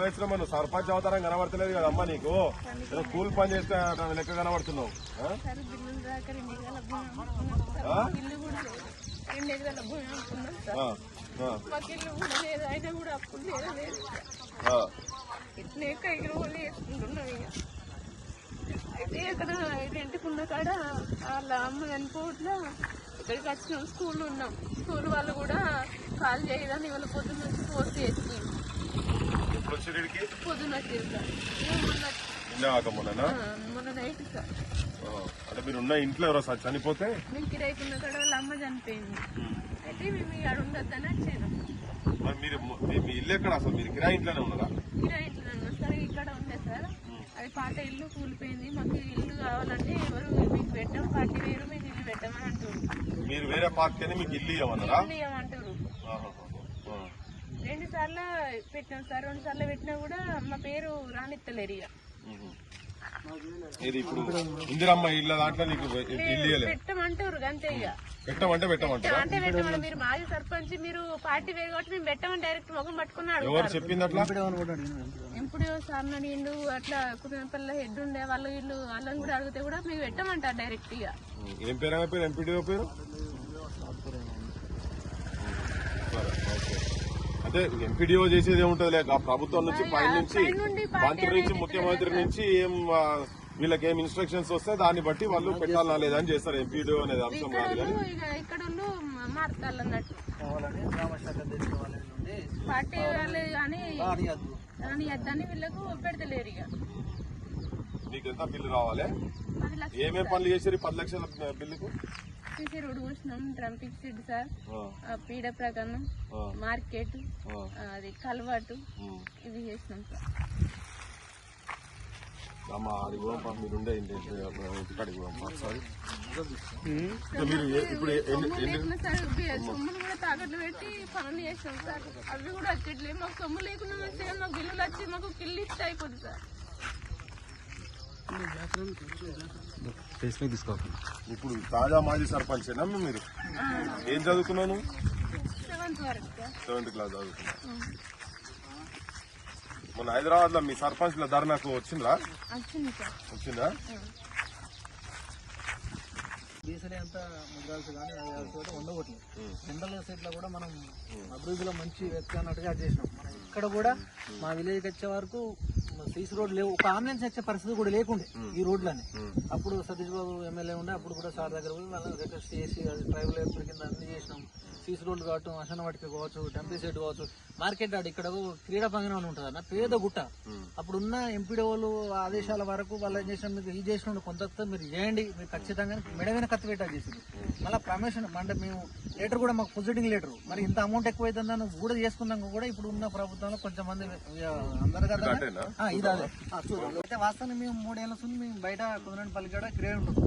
ఎప్పుడు వచ్చినా మనం సర్పంచ్ అవతారం కనబడతలేదు కదమ్మా నీకు. ఏదో కూలి పని చేస్తే లెక్క కనబడుతున్నావు. అయితే అక్కడ ఇంటికి ఉన్న కాడ వాళ్ళ అమ్మ చనిపోవట్లా ఇక్కడికి వచ్చినాం. స్కూల్ ఉన్నాం. స్కూల్ వాళ్ళు కూడా కాల్ చేయదని ఇవాళ పొద్దున్న వచ్చి ఫోర్స్ చేసి పొద్దున్న మొన్న నైట్ సార్. అంటే మీరున్న ఇంట్లో ఎవరో చనిపోతే మేము కిరాయికున్న కాడ వాళ్ళ అమ్మ చనిపోయింది. అయితే మేము ఇక్కడ ఉండొద్దని వచ్చాను. మీరు మీ ఇల్లు ఎక్కడ అసలు? మీరు కిరాయి ఇంట్లోనే ఉన్నారా? కిరాయి ఇంట్లో ఉన్నాం సార్. ఇక్కడ ఉండే సార్ అది పాత ఇల్లు కూలిపోయింది. మాకు ఇల్లు కావాలంటే ఎవరు మీకు పెట్టాం, పార్టీ వేరు మీకు ఇల్లు పెట్టామని అంటారు. మీరు వేరే పార్టీ మీకు ఇల్లు ఇవ్వమన్నారా? ఇల్లు ఇవ్వమంటారు. 2 సార్లు పెట్టాం సార్. 2 సార్లు పెట్టినా కూడా మా పేరు రానిత్తలేరు. ఇక ఇప్పుడు ఇందిరమ్మ ఇళ్ళ దాంట్లో నీకు పెట్టమంటారు అంతే. ఇక పెట్టమంటే అంటే పెట్టమని మీరు మాజీ సర్పంచ్, మీరు పార్టీ వేరు కాబట్టి మేము పెట్టమని డైరెక్ట్ మొగం పట్టుకున్నాడు. ఎవరు చెప్పింది అట్లా? ఎప్పుడు సార్ అడిగిండు. అట్లా కుటుంబ హెడ్ ఉండే వాళ్ళు వీళ్ళు వాళ్ళని కూడా అడిగితే కూడా మీకు పెట్టమంటారు డైరెక్ట్. ఇక ఏం పేరు? ఎంపీడీఓ పేరు? అదే ఎంపీడీఓ చేసేది ఏముంటది లేక ప్రభుత్వం నుంచి పై నుంచి మంత్రి నుంచి ముఖ్యమంత్రి నుంచి ఏం వీళ్ళకి ఏం ఇన్స్ట్రక్షన్స్ వస్తే దాన్ని బట్టి వాళ్ళు పెట్టాలా లేదా అని చేస్తారు. ఎంపీడీఓ అనేది అంశం కాదు. కానీ ఇక్కడ మారుతారు అన్నట్టు పార్టీ వాళ్ళు కానీ అని వీళ్ళకు పెడతలేరు. ఇక మీకు ఎంత బిల్లు రావాలి? ఏమేం పనులు చేసారు 10 లక్షల బిల్లుకు? సీసీ రోడ్ కూర్చున్నాం, ట్రంపిక్ సిడ్ సార్, పీడ ప్రకారం మార్కెట్, అది కలవాటు ఇవి చేసినాం సార్. అది కూడా మీరుండే ఇంటికాడికి ఒకసారి సొమ్ములు కూడా తాకట్లు పెట్టి పనులు చేసినాం సార్. అవి కూడా వచ్చేట్లేదు. మాకు సొమ్ము లేకుండా మంచిగా మాకు బిల్లులు వచ్చి మాకు కిల్లు ఇస్తే అయిపోతుంది సార్. ఇప్పుడు తాజా మాజీ సర్పంచ్ మీరు ఏం చదువుకున్నాను? 7th క్లాస్ చదువుకున్నా. మన హైదరాబాద్ లో మీ సర్పంచ్ ల ధర్నాకు వచ్చిందా? బీసీలీ అంతా ముద్రాల్సి కానీ ఉండకూడదు. జనరల్ సైట్ లో కూడా మనం అభివృద్ధిలో మంచి వ్యక్తి అన్నట్టుగా చేసినాం. మనం ఇక్కడ కూడా మా విలేజ్కి వచ్చే వరకు సీసీ రోడ్ లేవు. ఒక అంబులెన్స్ వచ్చే పరిస్థితి కూడా లేకుండే ఈ రోడ్లని. అప్పుడు సతీష్ బాబు ఎమ్మెల్యే ఉండే. అప్పుడు కూడా సార్ దగ్గర పోయి వాళ్ళని రిక్వెస్ట్ చేసి ట్రైబల్ ఏర్పడి కింద అన్ని చేసినాం. సీసీ రోడ్లు కావచ్చు, అసన వాటికి కావచ్చు, టెంపరీ సెట్ కావచ్చు, మార్కెట్ ఆడ ఇక్కడ క్రీడా పంగనం అని ఉంటుంది అన్న పేద గుట్ట. అప్పుడున్న ఎంపీడీఓలు ఆదేశాల వరకు వాళ్ళు ఏం చేసిన మీకు ఇది చేసిన కొంత మీరు చేయండి, మీరు ఖచ్చితంగా మెడమైన కత్తి పెట్టా చేసింది. మళ్ళీ ప్రమోషన్ అంటే మేము లెటర్ కూడా మాకు పొజిటింగ్ లెటర్. మరి ఇంత అమౌంట్ ఎక్కువైతుందని కూడా చేసుకున్నాం కూడా ఇప్పుడు ఉన్న ప్రభుత్వంలో కొంచెం మంది అందరు కదా ఇది అదే చూడండి. అయితే వాస్తవాన్ని మేము 3 ఏళ్ల నుంచి మేము బయట కుదరపల్లి కూడా క్రియేట్ ఉంటుంది.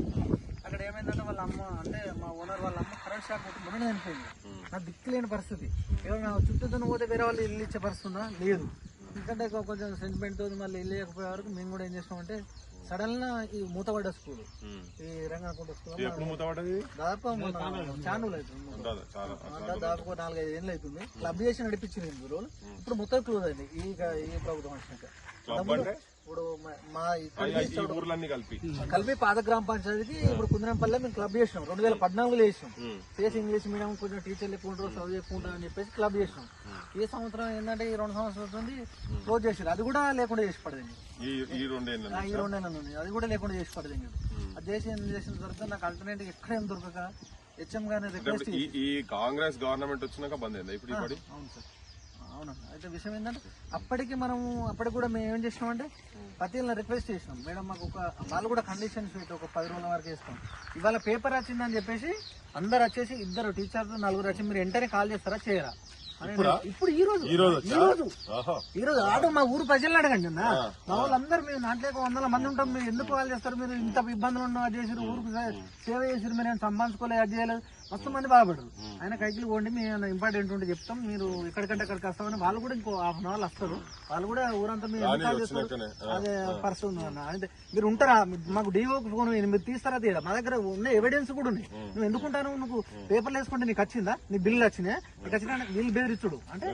అక్కడ ఏమైందంటే వాళ్ళ అమ్మ అంటే మా ఓనర్ వాళ్ళ అమ్మ కరెంట్ షాక్ కొట్టి మొన్న చనిపోయింది. నాకు దిక్కు లేని పరిస్థితి. ఎవరైనా చుట్టూతో పోతే వేరే వాళ్ళు ఇల్లు ఇచ్చే పరిస్థితి ఉందా? లేదు. ఎందుకంటే కొంచెం సెంటిమెంట్ తో మళ్ళీ ఇల్లు ఇవ్వకపోయే వరకు మేము కూడా ఏం చేస్తామంటే సడన్ గా ఈ మూతపడ్డ స్కూల్, ఈ రంగనాథ స్కూల్ దాదాపు ఛానల్ అవుతుంది. దాదాపు 4-5 ఏళ్ళు అవుతుంది. క్లబ్ చేసి నడిపించింది రోజులు. ఇప్పుడు మొత్తం క్లోజ్ అయింది ఈ ప్రభుత్వం వచ్చినాక. ఇప్పుడు మా కలిపి పాత గ్రామ పంచాయతీకి ఇప్పుడు కుందరంపల్లి మేము క్లబ్ చేసినాం. 2014లో చేసినాం. చేసి ఇంగ్లీష్ మీడియం కొంచెం టీచర్లు ఎక్కువ ఉంటారు, చదువు ఎక్కువ ఉంటారు అని చెప్పేసి క్లబ్ చేసినాం. ఈ సంవత్సరం ఏంటంటే ఈ 2 సంవత్సరాల నుండి క్లోజ్ చేసారు. అది కూడా లేకుండా చేసి పడదండి. ఈ 2 ఏళ్ళ నుండి అది కూడా లేకుండా చేసి పడదండి. అది చేసిన తర్వాత నాకు అల్టర్నేటివ్ ఎక్కడేం దొరకక హెచ్ఎం గారిని రిక్వెస్ట్ ఈ కాంగ్రెస్ గవర్నమెంట్ వచ్చినాక బంద్ అయింది ఇప్పుడు. అవును సార్, అవునా. అయితే విషయం ఏంటంటే అప్పటికి కూడా మేము ఏం చేసినామంటే ప్రతిలో రిక్వెస్ట్ చేసినాం. మేడం మాకు వాళ్ళు కూడా కండిషన్స్ పెట్టి ఒక 10 రోజుల వరకు వేస్తాం. ఇవాళ పేపర్ వచ్చిందని చెప్పేసి అందరు వచ్చేసి 2 టీచర్లు 4 వచ్చి మీరు వెంటనే కాల్ చేస్తారా చేయరా? ఇప్పుడు ఈ రోజు ఆటో మా ఊరు ప్రజలను అడగండి అన్న. మా వాళ్ళందరూ మేము నాట్లేక 100 మంది ఉంటాం. మీరు ఎందుకు కాల్ చేస్తారు? మీరు ఇంత ఇబ్బందులు ఉన్నా అది చేసారు, ఊరికి సేవ చేసారు, మీరు ఏం సంపాదించుకోలేదు, అది చేయలేదు. మస్తు మంది బాధపడరు. ఆయన కైకిలు పోండి, మేము ఇంపార్టెంట్ ఉంటే చెప్తాం, మీరు ఎక్కడికంటే అక్కడికి వస్తామని వాళ్ళు కూడా ఇంకో హాఫ్ అన్ అవర్ వస్తారు. వాళ్ళు కూడా ఊరంతా మీరు అదే పర్సన్ అంటే మీరు ఉంటారా, మాకు డిఓకి ఫోన్ మీరు తీస్తారా తీయరా, మా దగ్గర ఉన్న ఎవిడెన్స్ కూడా ఉన్నాయి. నువ్వు ఎందుకుంటాను, నువ్వు పేపర్లు వేసుకుంటే నీకు వచ్చిందా, నీ బిల్లు వచ్చినాయి, నీకు వచ్చిన వీళ్ళు బెదిరిచ్చుడు అంటే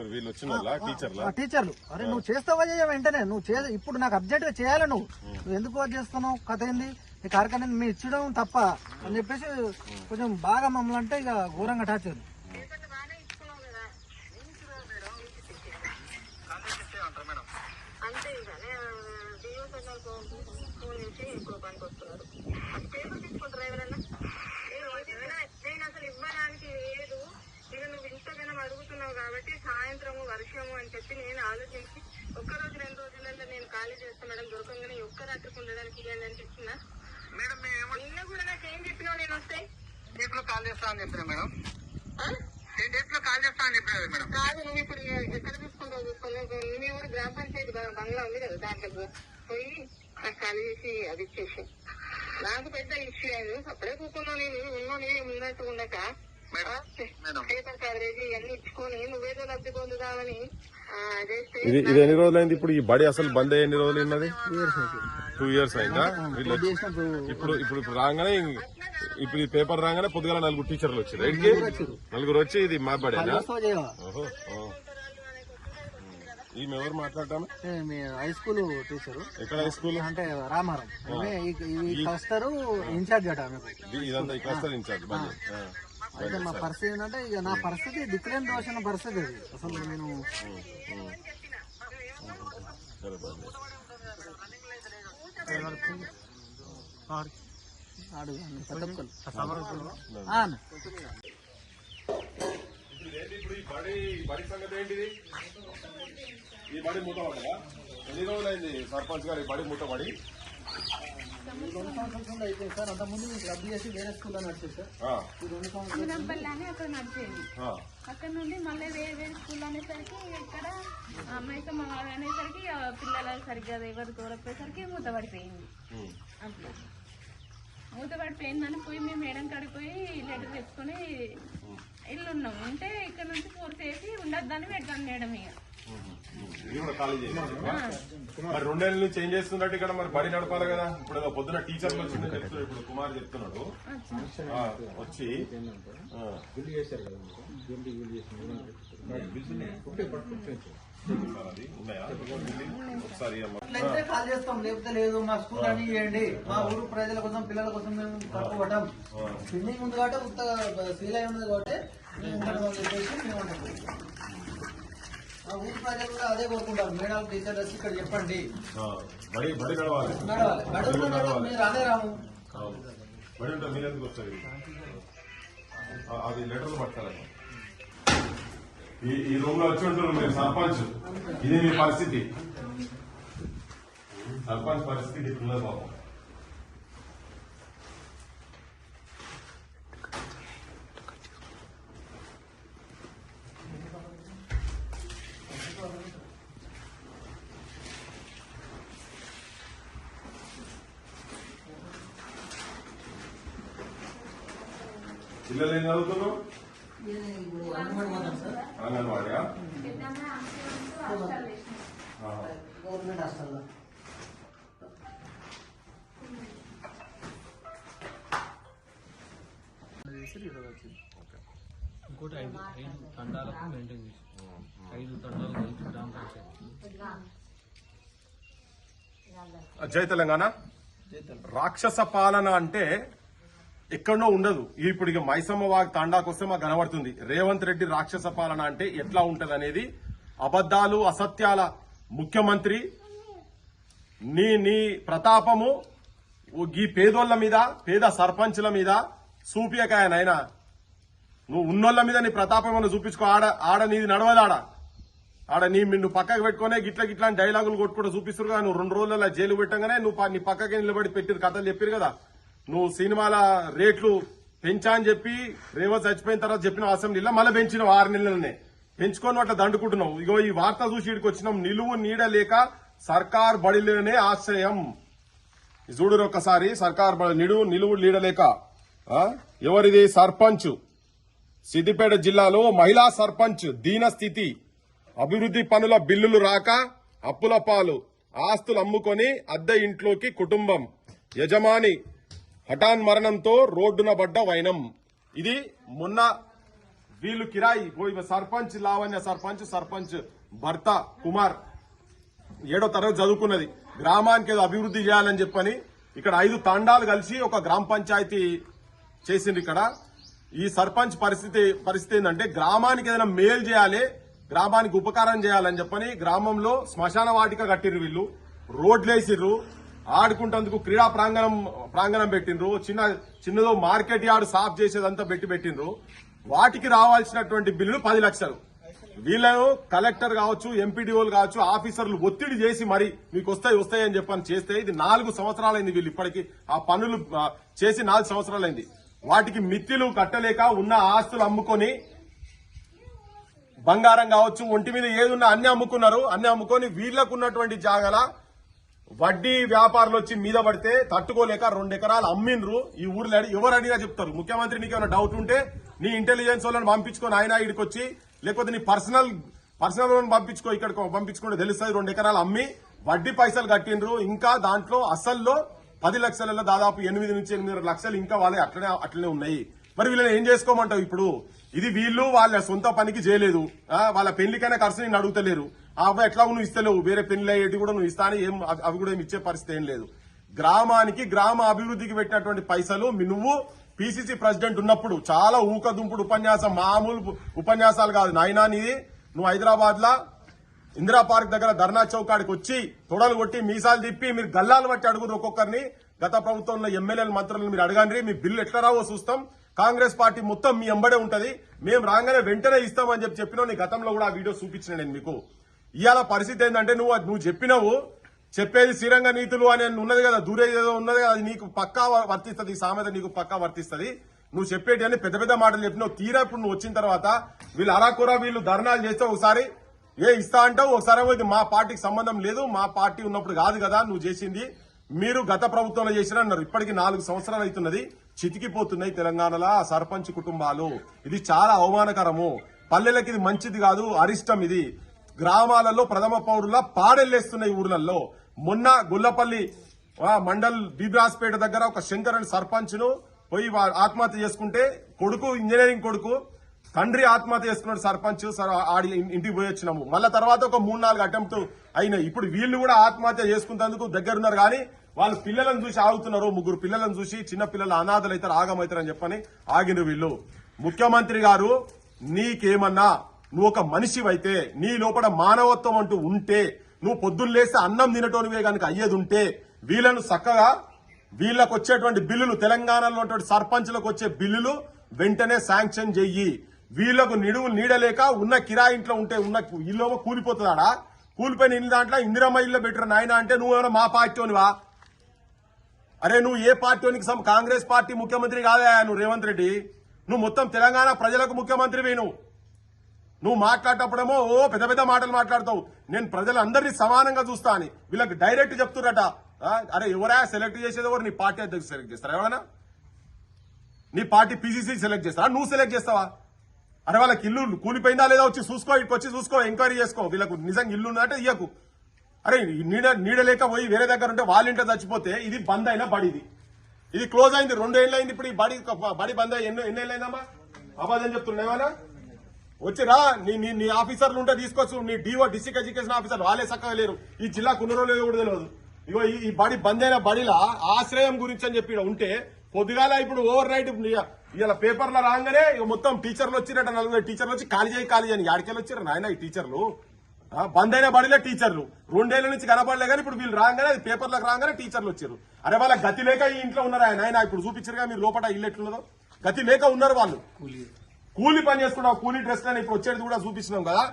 టీచర్లు. అరే నువ్వు చేస్తావా వెంటనే నువ్వు ఇప్పుడు నాకు అబ్జెక్ట్ గా చేయాలి, నువ్వు ఎందుకు చేస్తున్నావు, కథ ఏంది, ఈ కార్యక్రమం మీరు ఇచ్చడం తప్ప అని చెప్పేసి కొంచెం బాగా మమ్మల్ని అంటే ఇక ఘోరంగా టార్చర్. అడుగుతున్నావు కాబట్టి సాయంత్రము వర్షము అని చెప్పి నేను ఆలోచించి ఒక్కరోజు 2 రోజులలో నేను ఖాళీ చేస్తాను మేడం, దొరకంగానే ఒక్క రాత్రికి ఉండడానికి ఇవ్వండి అని చెప్తున్నా మేడం. నిన్న కూడా నాకు ఏం చెప్పినావు, నేను వస్తాయి డేట్ లో కాల్ చేస్తా అని చెప్పినా మేడం, డేట్ లో కాల్ చేస్తా అని చెప్పినా మేడం. కాదు నువ్వు ఇప్పుడు ఎక్కడ తీసుకుంటావు చూసుకోలేదు, మీ ఊరు గ్రామ పంచాయతీ బంగ్లా ఉంది కదా, దాంట్లో పోయి నాకు ఖాళీ చేసి అది ఇచ్చేసి నాకు పెద్ద ఇష్యూ అయింది. అప్పుడే కూర్చున్నావు, నేను ఉన్నోని ఉన్నట్టు ఉండక పేపర్ కవరేజ్ ఇవన్నీ ఇచ్చుకొని నువ్వేదో లబ్ధి పొందుదామని చేస్తే ఇది ఎన్ని రోజులైంది ఇప్పుడు ఈ బడి అసలు బంద్ అయ్యి ఎన్ని రోజులు ఉన్నది? 2 years అయిందా? ఇప్పుడు రాగానే ఇప్పుడు ఈ పేపర్ రాగానే పొద్దుగా 4 టీచర్లు వచ్చారు, రైట్కి 4 వచ్చి ఇది మా బడేనా? ఓహో. ఈమె ఎవరు మాట్లాడతాము? High school teacher. ఎక్కడ హై స్కూల్? అంటే రామారం వస్తారు ఇన్ఛార్జ్ అట. ఇదంతా ఈ క్లస్టర్ ఇన్ఛార్జ్. అయితే మా పరిస్థితి ఏంటంటే ఇక నా పరిస్థితి దిక్కులేని దోషణ పరిస్థితి అది. అసలు నేను బడి సంగతి ఏంటిది? ఈ బడి మూతపడ్డా ఎన్ని రోజులైంది సర్పంచ్ గారు? ఈ బడి మూతపడి 2 సంవత్సరాలు అయిపోయింది సార్. అంతకుముందు రద్దు చేసి వేరే స్కూల్లో నడిచేది సార్. ఈ 2 సంవత్సరాలు అక్కడ నడిచేది. అక్కడ నుండి మళ్ళీ వేరే స్కూల్ అనేసరికి ఇక్కడ మైసమ్మ అనేసరికి పిల్లలు సరిగ్గా ఎవరు తోలకపోయేసరికి మూతపడిపోయింది. అట్లా మూతపడిపోయిందని పోయి మేము మేడం కాడికి పోయి లెటర్ తెచ్చుకొని ఇల్లు ఉన్నాం. ఉంటే ఇక్కడ నుంచి పూర్తి చేసి ఉండొద్దని పెట్టాను మేడం. ఇక ఇది కూడా ఖాళీ చేయాలి. మరి 2 ఏళ్ళ నుంచి ఏం చేస్తున్నట్టు ఇక్కడ మరి బడి నడపాలి కదా. ఇప్పుడు పొద్దున టీచర్లు వచ్చిందని చెప్తున్నాడు, ఇప్పుడు కుమార్ చెప్తున్నాడు వచ్చి ఒకసారి కాల్ చేస్తాం, లేకపోతే లేదు. మా స్కూల్ అని చేయండి, మా ఊరు ప్రజల కోసం పిల్లల కోసం మేము కట్టుకోవటం స్విమ్మింగ్ ఉంది కాబట్టి ఉత్తగా ఫీల్ అయి ఉన్నది కాబట్టి మా ఊరు ప్రజలు కూడా అదే కోరుకుంటారు. మేడం టీచర్ వచ్చి ఇక్కడ చెప్పండి, నడవాలి. మీరు అదే రాము బడి ఉంటారు, మీరు ఎందుకు వస్తారు? అది లెటర్లు పడతారు. ఈ రూమ్ లో వచ్చి ఉంటారు మీరు సర్పంచ్. ఇది మీ పరిస్థితి, సర్పంచ్ పరిస్థితి ఇట్లున్నది పాపం. పిల్లలు ఏం చదువుతున్నారు? అంగన్వాడియా? గవర్నమెంట్ హాస్టల్లో. ఇంకోటి 5 తండాలకు మెయింటైన్ చేసి 5 తండాలు కలిసి గ్రామ పంచాయతీ. జై తెలంగాణ. రాక్షస పాలన అంటే ఎక్కడో ఉండదు. ఇప్పుడు ఇక మైసమ్మ వాగ్ తాండాకు వస్తే మాకు కనబడుతుంది రేవంత్ రెడ్డి రాక్షస పాలన అంటే ఎట్లా ఉంటది అనేది. అబద్దాలు అసత్యాల ముఖ్యమంత్రి. నీ ప్రతాపము ఈ పేదోళ్ల మీద, పేద సర్పంచ్ల మీద చూపియకాయ నాయనా. నువ్వు ఉన్నోళ్ల మీద నీ ప్రతాపం ఏమన్నా చూపించుకో. ఆడ నీది నడవదాడ. ఆడ నువ్వు పక్కకు పెట్టుకునే గిట్లా డైలాగులు కొట్టుకుంటూ చూపిస్తారు కదా. నువ్వు 2 రోజుల జైలు పెట్టగానే నువ్వు నీ పక్కకి నిలబడి పెట్టిరు కథలు చెప్పారు కదా. నువ్వు సినిమాల రేట్లు పెంచా అని చెప్పి రేవంత్ చచ్చిపోయిన తర్వాత చెప్పిన అసెంబ్లీలో మళ్ళీ పెంచినావు 6 నెలలనే. పెంచుకొని అట్లా దండుకుంటున్నావు. ఇగో ఈ వార్త చూసి ఇక్కడికి వచ్చినాం. నిలువు నీడ లేక సర్కార్ బడిలోనే ఆశ్రయం. చూడరు ఒక్కసారి. సర్కార్ నిలువు నీడలేక ఎవరిది? సర్పంచ్. సిద్దిపేట జిల్లాలో మహిళా సర్పంచ్ దీనస్థితి. అభివృద్ధి పనుల బిల్లులు రాక అప్పుల పాలు, ఆస్తులు అమ్ముకొని అద్దె ఇంట్లోకి కుటుంబం, యజమాని హఠాన్ మరణంతో రోడ్డున పడ్డ వైనం. ఇది మొన్న వీళ్ళు కిరాయి సర్పంచ్ లావణ్య సర్పంచ్ భర్త కుమార్ 7వ తరగతి చదువుకున్నది. గ్రామానికి ఏదో అభివృద్ధి చేయాలని చెప్పని ఇక్కడ 5 తండాలు కలిసి ఒక గ్రామ పంచాయతీ చేసింది. ఇక్కడ ఈ సర్పంచ్ పరిస్థితి ఏంటంటే గ్రామానికి ఏదైనా మేలు చేయాలి, గ్రామానికి ఉపకారం చేయాలని చెప్పని గ్రామంలో శ్మశాన వాటిక కట్టిర్రు, వీళ్ళు రోడ్లు వేసిర్రు, ఆడుకుంటందుకు క్రీడా ప్రాంగణం పెట్టిండ్రు, చిన్నదో మార్కెట్ యార్డ్ సాఫ్ చేసేదంతా పెట్టిండ్రు. వాటికి రావాల్సినటువంటి బిల్లులు 10 లక్షలు. వీళ్ళను కలెక్టర్ కావచ్చు, ఎంపీడీఓలు కావచ్చు, ఆఫీసర్లు ఒత్తిడి చేసి మరి మీకు వస్తాయి అని చెప్పని చేస్తే ఇది 4 సంవత్సరాలైంది. వీళ్ళు ఇప్పటికీ ఆ పనులు చేసి 4 సంవత్సరాలైంది. వాటికి మిత్తిలు కట్టలేక ఉన్న ఆస్తులు అమ్ముకొని, బంగారం కావచ్చు, ఒంటి మీద ఏదున్నా అన్ని అమ్ముకున్నారు. అన్ని అమ్ముకొని వీళ్లకు ఉన్నటువంటి జాగల వడ్డీ వ్యాపారులు వచ్చి మీద పడితే తట్టుకోలేక 2 ఎకరాలు అమ్మిండ్రు. ఈ ఊర్లో ఎవరు అడిగినా చెప్తారు. ముఖ్యమంత్రి నీకు ఏమైనా డౌట్ ఉంటే నీ ఇంటెలిజెన్స్ వాళ్ళని పంపించుకొని ఆయన ఇక్కడికి వచ్చి, లేకపోతే నీ పర్సనల్ పంపించుకో, ఇక్కడికి పంపించుకుంటే తెలుస్తుంది. 2 ఎకరాలు అమ్మి వడ్డీ పైసలు కట్టిండ్రు. ఇంకా దాంట్లో అసల్లో 10 లక్షలలో దాదాపు 8 నుంచి 8.5 లక్షలు ఇంకా వాళ్ళే అట్లనే ఉన్నాయి. మరి వీళ్ళని ఏం చేసుకోమంటావు? ఇప్పుడు ఇది వీళ్ళు వాళ్ళ సొంత పనికి చేయలేదు, వాళ్ళ పెళ్లికైనా ఖర్చు నేను అడుగుతలేరు. అవి ఎట్లా నువ్వు ఇస్తలేవు, వేరే పెళ్లి అయ్యేటి కూడా నువ్వు ఇస్తాను, అవి కూడా ఏమి ఇచ్చే పరిస్థితి ఏం లేదు. గ్రామానికి గ్రామ అభివృద్ధికి పెట్టినటువంటి పైసలు నువ్వు పిసిసి ప్రెసిడెంట్ ఉన్నప్పుడు చాలా ఊకదుంపుడు ఉపన్యాసం, మామూలు ఉపన్యాసాలు కాదు నాయనా నీది. నువ్వు హైదరాబాద్ లా ఇందిరా పార్క్ దగ్గర ధర్నా చౌకాడికి వచ్చి తొడలు కొట్టి మీసాలు తిప్పి మీరు గల్లాలు బట్టి అడుగురు ఒక్కొక్కరిని. గత ప్రభుత్వంలో ఎమ్మెల్యేలు మంత్రులను మీరు అడగండి, మీ బిల్లు ఎట్లా రావో చూస్తాం. కాంగ్రెస్ పార్టీ మొత్తం మీ ఎంబడే ఉంటది, మేము రాగానే వెంటనే ఇస్తామని చెప్పినావు. నీ గతంలో కూడా ఆ వీడియో చూపించిన నేను మీకు. ఇవాళ పరిస్థితి ఏంటంటే నువ్వు చెప్పినావు, చెప్పేది శ్రీరంగ నీతులు అని ఉన్నది కదా, దూరేదో ఉన్నది కదా, అది నీకు పక్కా వర్తిస్తుంది. ఈ సామెత నీకు పక్కా వర్తిస్తుంది. నువ్వు చెప్పేటి అని పెద్ద పెద్ద మాటలు చెప్పినావు. తీరా ఇప్పుడు నువ్వు వచ్చిన తర్వాత వీళ్ళు అరాకురా వీళ్ళు ధర్నాలు చేస్తే ఒకసారి ఇస్తా అంటావు, ఒకసారి ఇది మా పార్టీకి సంబంధం లేదు, మా పార్టీ ఉన్నప్పుడు కాదు కదా నువ్వు చేసింది, మీరు గత ప్రభుత్వంలో చేసిన అన్నారు. ఇప్పటికి 4 సంవత్సరాలు అవుతున్నది. చితికిపోతున్నాయి తెలంగాణలో ఆ సర్పంచ్ కుటుంబాలు. ఇది చాలా అవమానకరము. పల్లెలకి ఇది మంచిది కాదు, అరిష్టం. ఇది గ్రామాలలో ప్రథమ పౌరుల పాడెల్లేస్తున్నాయి ఊర్లలో. మొన్న గొల్లపల్లి మండల్ బీబ్రాస్పేట దగ్గర ఒక శంకర్ అని సర్పంచ్ ను పోయి ఆత్మహత్య చేసుకుంటే కొడుకు ఇంజనీరింగ్ కొడుకు, తండ్రి ఆత్మహత్య చేసుకున్నాడు. సర్పంచ్ ఆడి ఇంటికి పోయి వచ్చినాము. మళ్ళా తర్వాత ఒక 3-4 అటెంప్ట్ అయినాయి. ఇప్పుడు వీళ్ళు కూడా ఆత్మహత్య చేసుకున్నందుకు దగ్గరున్నారు. కానీ వాళ్ళు పిల్లలను చూసి ఆగుతున్నారు. 3 పిల్లలను చూసి చిన్న పిల్లలు అనాథలు అవుతారు, ఆగమవుతారు అని చెప్పని ఆగిన వీళ్ళు. ముఖ్యమంత్రి గారు నీకేమన్నా నువ్వు ఒక మనిషివైతే, నీ లోపల మానవత్వం అంటూ ఉంటే, నువ్వు పొద్దున్న లేస్తే అన్నం తినటోనివే కనుక అయ్యేది ఉంటే వీళ్ళను చక్కగా వీళ్ళకు వచ్చేటువంటి బిల్లులు, తెలంగాణలో ఉన్నటువంటి సర్పంచ్లకు వచ్చే బిల్లులు వెంటనే శాంక్షన్ చెయ్యి. వీళ్లకు నీడలేక ఉన్న కిరాయి ఇంట్లో ఉంటే ఉన్న ఇల్లు కూలిపోతుందాడా? కూలిపోయిన ఇల్లు దాంట్లో ఇందిరమ్మ ఇల్లు పెట్టిన నాయన అంటే నువ్వేమైనా మా పార్టీనివా? అరే నువ్వు ఏ పార్టీనికి కాంగ్రెస్ పార్టీ ముఖ్యమంత్రి కాదా నువ్వు రేవంత్ రెడ్డి? నువ్వు మొత్తం తెలంగాణ ప్రజలకు ముఖ్యమంత్రివి. నువ్వు మాట్లాడేటప్పుడేమో పెద్ద పెద్ద మాటలు మాట్లాడతావు. నేను ప్రజలందరినీ సమానంగా చూస్తా అని వీళ్ళకి డైరెక్ట్ చెప్తున్నట. అరే ఎవరా సెలెక్ట్ చేసేది? ఎవరు? నీ పార్టీ అధ్యక్షుడు సెలెక్ట్ చేస్తారా? ఎవరైనా నీ పార్టీ పీసీసీ సెలెక్ట్ చేస్తారా? నువ్వు సెలెక్ట్ చేస్తావా? అరే వాళ్ళకి ఇల్లు కూలిపోయిందా లేదా వచ్చి చూసుకో, ఇటు వచ్చి చూసుకో, ఎంక్వైరీ చేసుకో. వీళ్ళకు నిజంగా ఇల్లు ఉన్నదంటే ఇయ్యకు. అరే నీడలేక పోయి వేరే దగ్గర ఉంటే వాళ్ళ ఇంట చచ్చిపోతే ఇది బంద్ అయిన బడిది, ఇది క్లోజ్ అయింది. 2 ఏళ్ళు అయింది. ఇప్పుడు ఈ బడి బంద్ అయ్యి ఎన్ని ఏళ్ళు అయిందమ్మా? అబద్ధం చెప్తున్నా ఏమన్నా? వచ్చిరా నీ ఆఫీసర్లు ఉంటే తీసుకొచ్చు. నీ డిఓ డిస్ట్రిక్ట్ ఎడ్యుకేషన్ ఆఫీసర్ వాళ్ళే చక్కగా లేరు. ఈ జిల్లా కున్నరోలు కూడా తెలియదు. ఇగో ఈ బడి బంద్ అయిన బడిలా ఆశ్రయం గురించి అని చెప్పి ఉంటే పొద్దుగాల ఇప్పుడు ఓవర్ నైట్ ఇలా పేపర్లో రాగానే మొత్తం టీచర్లు వచ్చినట్టు 40 టీచర్లు వచ్చి ఖాళీ చేయని యాడికెళ్ళి వచ్చారు నాయన ఈ టీచర్లు? బంద్ అయిన బడిలో టీచర్లు 2 ఏళ్ల నుంచి కనపడలే. కానీ ఇప్పుడు వీళ్ళు రాగానే అది పేపర్లకు రాగానే టీచర్లు వచ్చారు. అరే వాళ్ళ గతి లేక ఈ ఇంట్లో ఉన్నారు. ఆయన ఇప్పుడు చూపించారుగా మీరు లోపల ఇల్లు ఎట్లున్నదో. గతి లేక ఉన్నారు వాళ్ళు. కూలి పని చేసుకుంటావు, కూలీ డ్రెస్ అని ఇప్పుడు వచ్చేది కూడా చూపించినాం కదా.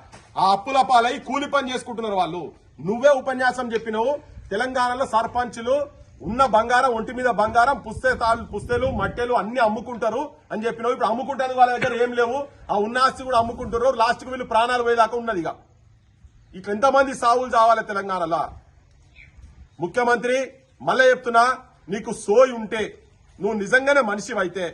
ఆ అప్పుల పాలై కూలి పని చేసుకుంటున్నారు వాళ్ళు. నువ్వే ఉపన్యాసం చెప్పినావు తెలంగాణలో సర్పంచులు ఉన్న బంగారం, ఒంటి మీద బంగారం, పుస్తెలు మట్టెలు అన్ని అమ్ముకుంటారు అని చెప్పినావు. ఇప్పుడు అమ్ముకుంటారు వాళ్ళ దగ్గర ఏం లేవు. ఆ ఉన్న ఆస్తి కూడా అమ్ముకుంటారు. లాస్ట్ కు వీళ్ళు ప్రాణాలు పోయేదాకా ఉన్నది. ఇక ఇట్లా ఎంతమంది సావులు చావాలి తెలంగాణలో? ముఖ్యమంత్రి మళ్ళీ చెప్తున్నా, నీకు సోయి ఉంటే, నువ్వు నిజంగానే మనిషివైతే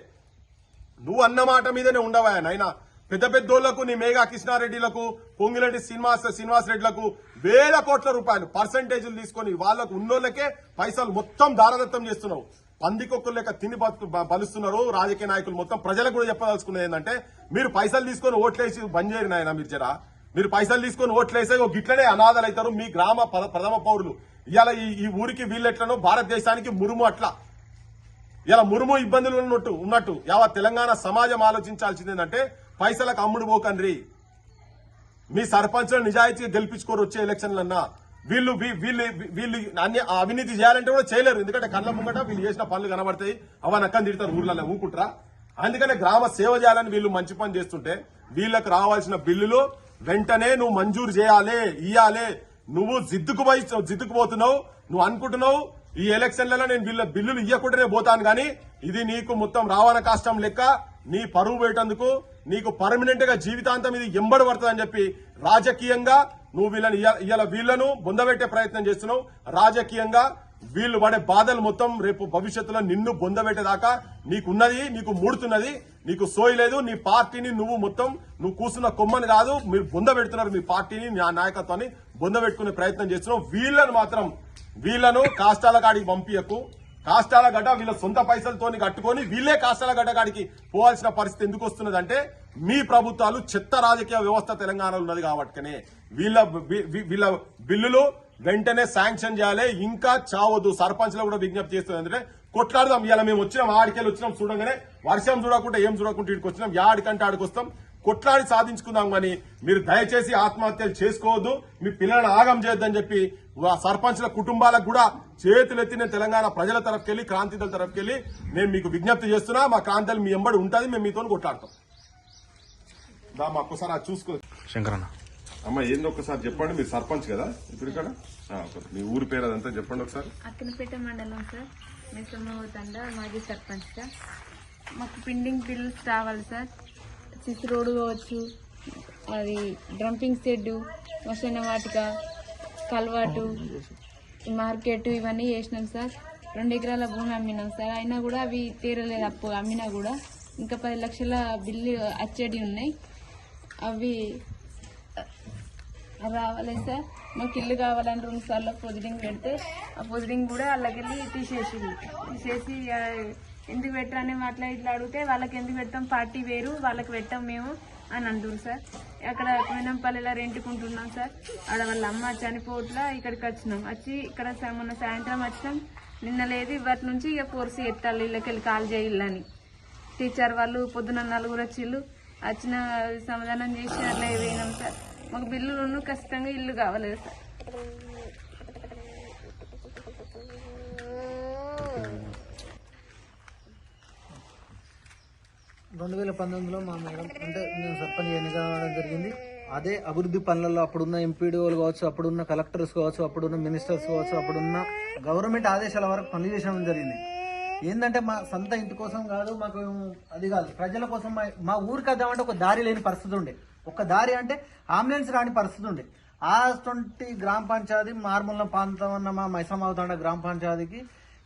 నువ్వు అన్న మాట మీదనే ఉండవా నాయనా. పెద్ద పెద్దోళ్లకు, నీ మేఘా కృష్ణారెడ్డిలకు, పొంగిరెడ్డి శ్రీనివాస్ రెడ్డిలకు వేల కోట్ల రూపాయలు పర్సంటేజీలు తీసుకొని వాళ్ళకు ఉన్నోళ్ళకే పైసలు మొత్తం దారదత్తం చేస్తున్నావు. పందికొక్కులు లెక్క తిని బలుస్తున్నారు రాజకీయ నాయకులు. మొత్తం ప్రజలకు కూడా చెప్పదలుచుకున్నది ఏంటంటే, మీరు పైసలు తీసుకొని ఓట్లేసి బంద్ చేయరు నాయన. మీరు పైసలు తీసుకొని ఓట్లేసే గిట్లనే అనాథలు అవుతారు మీ గ్రామ ప్రథమ పౌరులు. ఇవాళ ఈ ఊరికి వీళ్ళెట్లనో భారతదేశానికి మురుము అట్లా. ఇలా మురుము ఇబ్బందులు ఉన్నట్టు యావత్ తెలంగాణ సమాజం ఆలోచించాల్సింది ఏంటంటే, పైసలకు అమ్ముడు పోకండ్రి. మీ సర్పంచ్లను నిజాయితీగా గెలిపించుకోరు వచ్చే ఎలక్షన్లన్నా. వీళ్ళు అన్ని అవినీతి చేయాలంటే కూడా చేయలేరు. ఎందుకంటే కళ్ళ ముంగట వీళ్ళు చేసిన పనులు కనబడతాయి. అవన్నీ అక్కని తిడతారు ఊర్లలో ఊకుంటారా. అందుకనే గ్రామ సేవ చేయాలని వీళ్ళు మంచి పని చేస్తుంటే, వీళ్ళకి రావాల్సిన బిల్లులు వెంటనే నువ్వు మంజూరు చేయాలి, ఇయ్యాలి. నువ్వు జిద్దుకుపోతున్నావు. నువ్వు అనుకుంటున్నావు ఈ ఎలక్షన్లలో నేను వీళ్ళ బిల్లులు ఇయ్యకుండానే పోతాను కానీ, ఇది నీకు మొత్తం రావణ కష్టం లెక్క. నీ పరువు పెట్టేందుకు నీకు పర్మనెంట్ గా జీవితాంతం ఇది ఎంబడి పడుతుందని చెప్పి రాజకీయంగా నువ్వు వీళ్ళను బొందబెట్టే ప్రయత్నం చేస్తున్నావు. రాజకీయంగా వీళ్ళు పడే బాధలు మొత్తం రేపు భవిష్యత్తులో నిన్ను బొందబెట్టేదాకా నీకున్నది, నీకు మూడుతున్నది. నీకు సోయి లేదు. నీ పార్టీని నువ్వు కూర్చున్న కొమ్మని కాదు, మీరు బొందబెడుతున్నారు. మీ పార్టీని, నా నాయకత్వాన్ని బొందబెట్టుకునే ప్రయత్నం చేస్తున్నావు. వీళ్ళను కాష్టాల కాడికి పంపియకు. కాష్టాల గడ్డ వీళ్ళ సొంత పైసలతోని కట్టుకొని వీళ్ళే కాష్టాల గడ్డ కాడికి పోవాల్సిన పరిస్థితి ఎందుకు వస్తున్నదంటే, మీ ప్రభుత్వాలు చెత్త రాజకీయ వ్యవస్థ తెలంగాణలో ఉన్నది కాబట్టినే వీళ్ళ బిల్లులు వెంటనే శాంక్షన్ చేయాలి. ఇంకా చావద్దు. సర్పంచ్లు కూడా విజ్ఞప్తి చేస్తుంది. అంటే కొట్లాడదాం. ఇలా మేము వచ్చినాం, ఆడికెళ్ళి వచ్చినాం, చూడంగానే వర్షం చూడకుండా ఏం చూడకుండా ఇక్కడికి వచ్చినాం. ఆడికంటే ఆడికి వస్తాం, కొట్లాడి సాధించుకుందాం. కానీ మీరు దయచేసి ఆత్మహత్యలు చేసుకోవద్దు, మీ పిల్లలను ఆగం చేయొద్దని చెప్పి సర్పంచ్ల కుటుంబాలకు కూడా చేతులెత్తి నేను తెలంగాణ ప్రజల తరఫుకెళ్లి, క్రాంతిదళ తరఫుకెళ్లి నేను మీకు విజ్ఞప్తి చేస్తున్నా. మా క్రాంతిదళం మీ ఎంబడి ఉంటుంది, మేము మీతో కొట్లాడతాం. మా ఒక్కసారి అది చూసుకో. శంకరన్న అమ్మ ఏందో ఒకసారి చెప్పండి. మీరు సర్పంచ్ కదా ఇప్పుడు ఇక్కడ, మీ ఊరి పేరు అదంతా చెప్పండి ఒకసారి. అక్కనపేట మండలం సార్, మెసమవుతండ మాజీ సర్పంచ్ సార్. మాకు పెండింగ్ బిల్స్ రావాలి సార్. సిసి రోడ్డు కావచ్చు, అది డ్రంపింగ్ షెడ్, వర్షణ వాటిక, కల్వాటు, మార్కెట్ ఇవన్నీ చేసినాం సార్. 2 ఎకరాల భూమి అమ్మినాం సార్. అయినా కూడా అవి తీరలేదు. అప్పు అమ్మినా కూడా ఇంకా 10 లక్షల బిల్లు వచ్చేటి ఉన్నాయి. అవి రావాలి సార్. మాకు ఇల్లు కావాలని 2 సార్లు ప్రొసీడింగ్ పెడితే ఆ ప్రొసీడింగ్ కూడా వాళ్ళకెళ్ళి తీసేసి ఎందుకు పెట్టరని అట్లా ఇట్లా అడిగితే, వాళ్ళకి ఎందుకు పెడతాం, పార్టీ వేరు, వాళ్ళకి పెట్టాం మేము అని అంటారు సార్. అక్కడ కొనంపల్లిలో రెంట్కుంటున్నాం సార్. ఆడ వాళ్ళ అమ్మ చనిపోట్లా ఇక్కడికి వచ్చినాం. వచ్చి ఇక్కడ మొన్న సాయంత్రం వచ్చినాం. నిన్న లేదు, ఇవాటి నుంచి ఇక ఫోర్స్ ఎత్తాలి ఇళ్ళకెళ్ళి కాల్ చేయాలని. టీచర్ వాళ్ళు పొద్దున 4 వచ్చిళ్ళు వచ్చిన సమాధానం చేసి అట్లా వేయినాం సార్. మాకు బిల్లులు ఖచ్చితంగా ఇల్లు కావాలి సార్. 2019లో మా మేడం అంటే నేను సర్పంచ్ ఎన్నిక కావడం జరిగింది. అదే అభివృద్ధి పనులలో అప్పుడున్న ఎంపీడీఓలు కావచ్చు, అప్పుడున్న కలెక్టర్స్ కావచ్చు, అప్పుడున్న మినిస్టర్స్ కావచ్చు, అప్పుడున్న గవర్నమెంట్ ఆదేశాల వరకు పనులు చేయడం జరిగింది. ఏంటంటే మా సొంత ఇంటి కోసం కాదు, మాకు అది కాదు, ప్రజల కోసం. మా ఊరికి వద్దామంటే ఒక దారి లేని పరిస్థితి ఉండే. ఒక దారి అంటే అంబులెన్స్ రాని పరిస్థితి ఉండే. ఆ 20 గ్రామ పంచాయతీ మారుమూల ప్రాంతం ఉన్న మా మైసమావుతాండ గ్రామ పంచాయతీకి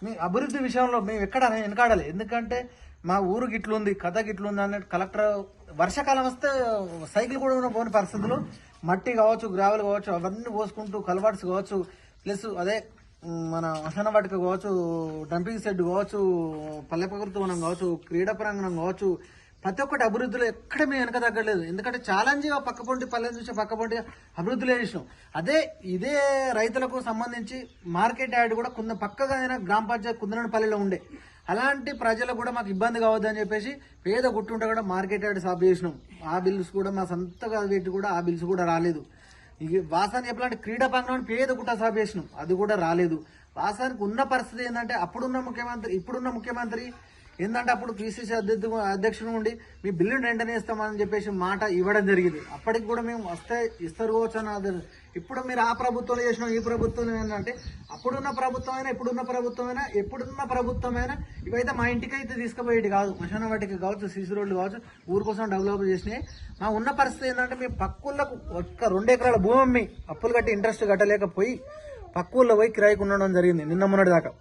మీ అభివృద్ధి విషయంలో మేము ఎక్కడ వెనకాడాలి. ఎందుకంటే మా ఊరు గిట్లుంది, కథ గిట్లుంది అన్నట్టు కలెక్టర్ వర్షాకాలం వస్తే సైకిల్ కూడా పోని పరిస్థితులు, మట్టి కావచ్చు, గ్రావెల్ కావచ్చు, అవన్నీ పోసుకుంటూ కలవాట్స్ కావచ్చు, ప్లస్ అదే మన వర్షణ వాటిక కావచ్చు, డంపింగ్ షెడ్ కావచ్చు, పల్లె ప్రకృతి వనం కావచ్చు, క్రీడా ప్రాంగణం కావచ్చు, ప్రతి ఒక్కటి అభివృద్ధిలో ఎక్కడ మేము వెనక తగ్గలేదు. ఎందుకంటే ఛాలెంజ్గా పక్కపొంటి పల్లె చూసి పక్కపొంటి అభివృద్ధిలో చేసినాం. ఇదే రైతులకు సంబంధించి మార్కెట్ యార్డ్ కూడా కొంత పక్కగా గ్రామ పంచాయతీ కుందనపల్లిలో ఉండే. అలాంటి ప్రజలకు కూడా మాకు ఇబ్బంది కావద్దని చెప్పేసి పేద గుట్టుంటే కూడా మార్కెట్ యార్డ్ సాఫ్ చేసినాం. ఆ బిల్స్ కూడా మా సొంతగా పెట్టి కూడా ఆ బిల్స్ కూడా రాలేదు. ఇక వాసానికి చెప్పాలంటే క్రీడా ప్రాంగణం పేద గుట్ట సాఫ్ చేసినాం, అది కూడా రాలేదు. వాసానికి ఉన్న పరిస్థితి ఏంటంటే ఇప్పుడున్న ముఖ్యమంత్రి ఏంటంటే అప్పుడు పిసిసి అధ్యక్షుడు ఉండి మీ బిల్లుని వెంటనే ఇస్తామని చెప్పేసి మాట ఇవ్వడం జరిగింది. అప్పటికి కూడా మేము వస్తే ఇస్తారు కావచ్చు అని. ఇప్పుడు మీరు ఆ ప్రభుత్వంలో చేసినాం, ఈ ప్రభుత్వం ఏంటంటే అప్పుడున్న ప్రభుత్వమైనా ఎప్పుడున్న ప్రభుత్వమైనా ఇవైతే మా ఇంటికైతే తీసుకుపోయేది కాదు. శ్మశాన వాటికి కావచ్చు, సీసీ రోడ్లు కావచ్చు, ఊరి కోసం డెవలప్ చేసినాయి. మా ఉన్న పరిస్థితి ఏంటంటే మేము పక్కుళ్ళకు ఒక్క 2 ఎకరాల భూమి అమ్మి అప్పులు కట్టి ఇంట్రెస్ట్ కట్టలేకపోయి పక్కుల్లో పోయి కిరాయికి ఉండడం జరిగింది నిన్న మొన్నటి దాకా.